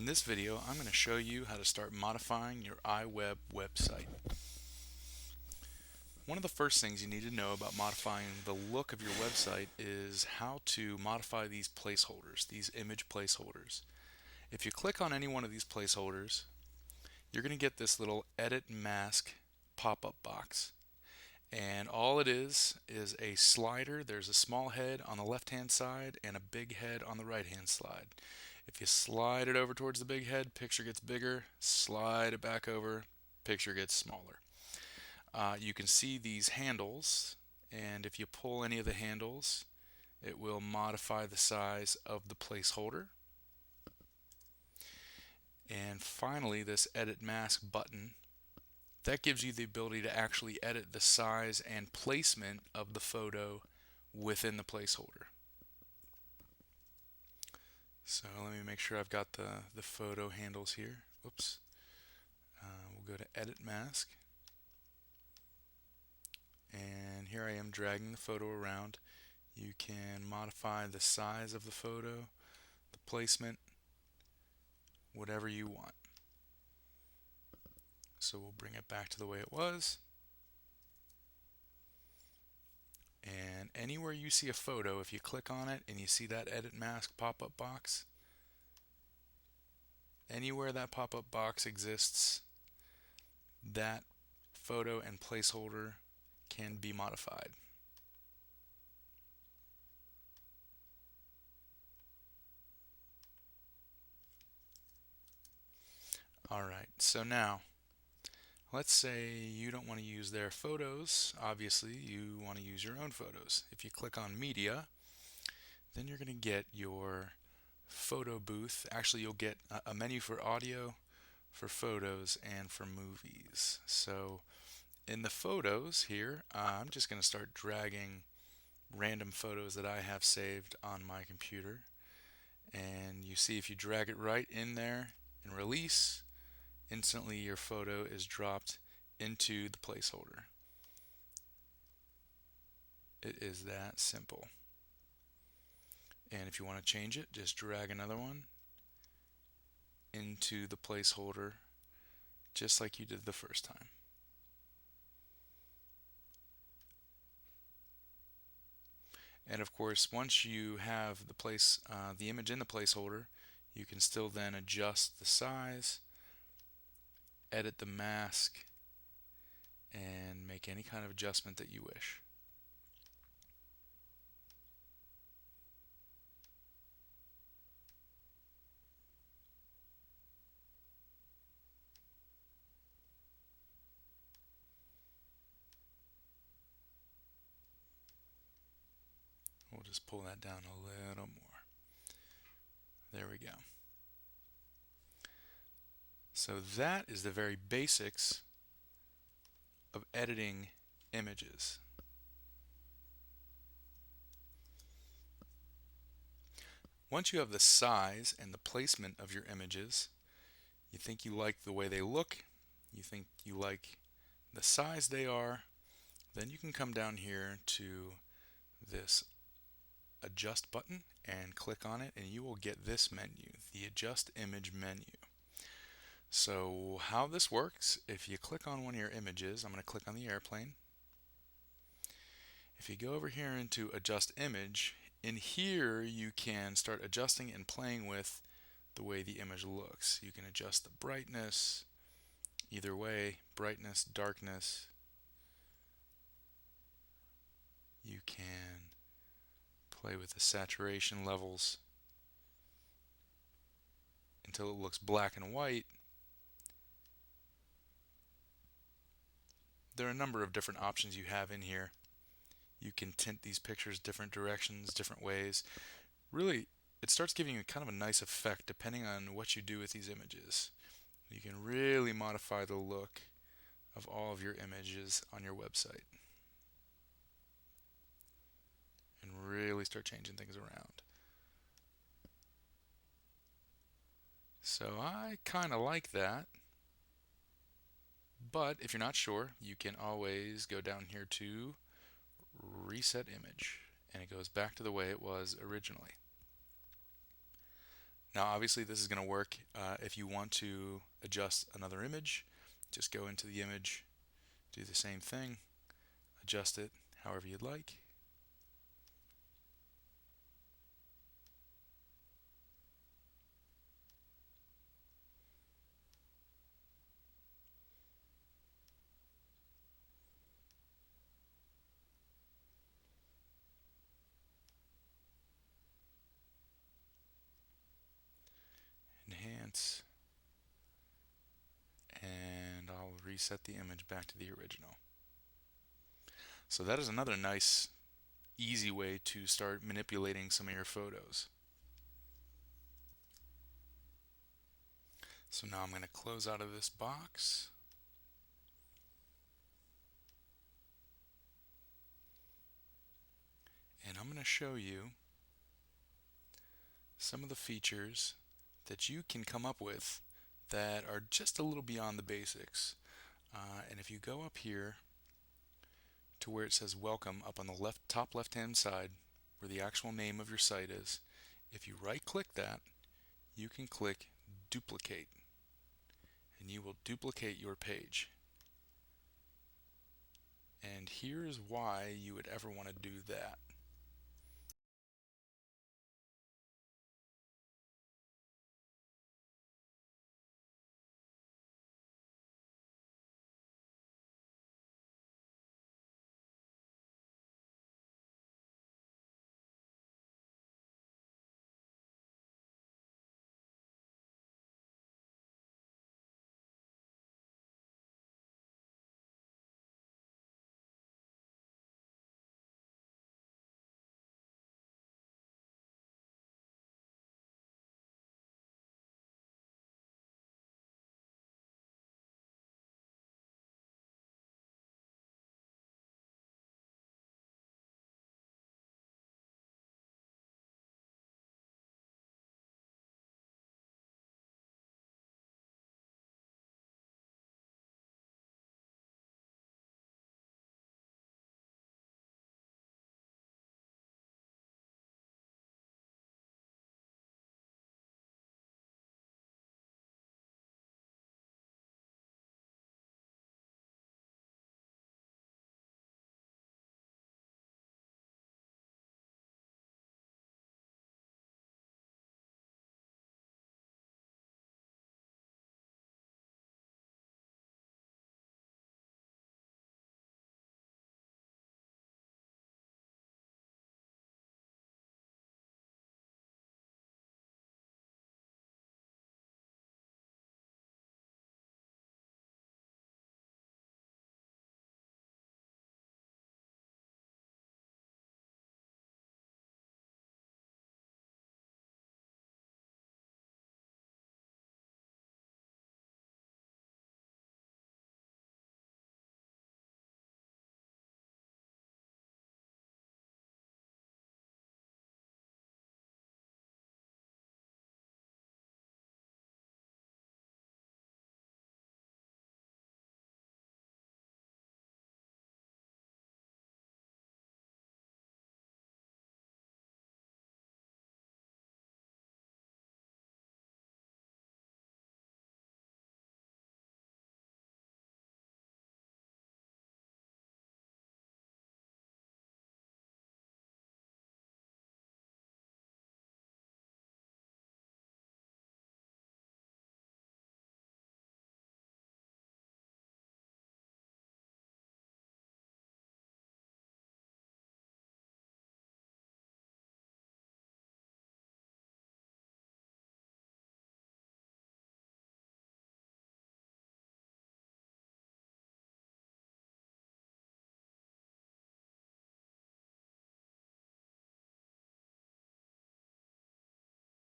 In this video, I'm going to show you how to start modifying your iWeb website. One of the first things you need to know about modifying the look of your website is how to modify these placeholders, these image placeholders. If you click on any one of these placeholders, you're going to get this little Edit Mask pop-up box. And all it is a slider. There's a small head on the left-hand side and a big head on the right-hand side. If you slide it over towards the big head, picture gets bigger. Slide it back over, picture gets smaller. You can see these handles, and if you pull any of the handles, it will modify the size of the placeholder. And finally, this Edit Mask button, that gives you the ability to actually edit the size and placement of the photo within the placeholder. So let me make sure I've got the photo handles here. Oops. We'll go to Edit Mask. And here I am dragging the photo around. You can modify the size of the photo, the placement, whatever you want. So we'll bring it back to the way it was. And anywhere you see a photo, if you click on it and you see that Edit Mask pop-up box, anywhere that pop-up box exists, that photo and placeholder can be modified. Alright, so now let's say you don't want to use their photos. Obviously, you want to use your own photos. If you click on Media, then you're going to get your photo booth. Actually, you'll get a menu for audio, for photos, and for movies. So in the photos here, I'm just going to start dragging random photos that I have saved on my computer. And you see if you drag it right in there and release, instantly your photo is dropped into the placeholder. It is that simple. And if you want to change it, just drag another one into the placeholder just like you did the first time. And of course, once you have the image in the placeholder, you can still then adjust the size, edit the mask, and make any kind of adjustment that you wish. We'll just pull that down a little more. There we go. So that is the very basics of editing images. Once you have the size and the placement of your images, you think you like the way they look, you think you like the size they are, then you can come down here to this Adjust button and click on it, and you will get this menu, the Adjust Image menu. So how this works, if you click on one of your images, I'm going to click on the airplane. If you go over here into Adjust Image, in here you can start adjusting and playing with the way the image looks. You can adjust the brightness, either way, brightness, darkness. You can play with the saturation levels until it looks black and white. There are a number of different options you have in here. You can tint these pictures different directions, different ways. Really, it starts giving you kind of a nice effect depending on what you do with these images. You can really modify the look of all of your images on your website and really start changing things around. So I kind of like that. But if you're not sure, you can always go down here to Reset Image, and it goes back to the way it was originally. Now obviously this is going to work if you want to adjust another image. Just go into the image, do the same thing, adjust it however you'd like. Enhance, and I'll reset the image back to the original. So that is another nice, easy way to start manipulating some of your photos. So now I'm going to close out of this box. And I'm going to show you some of the features that you can come up with that are just a little beyond the basics. And if you go up here to where it says welcome up on the top left hand side where the actual name of your site is, if you right click that, you can click duplicate and you will duplicate your page. And here's why you would ever want to do that.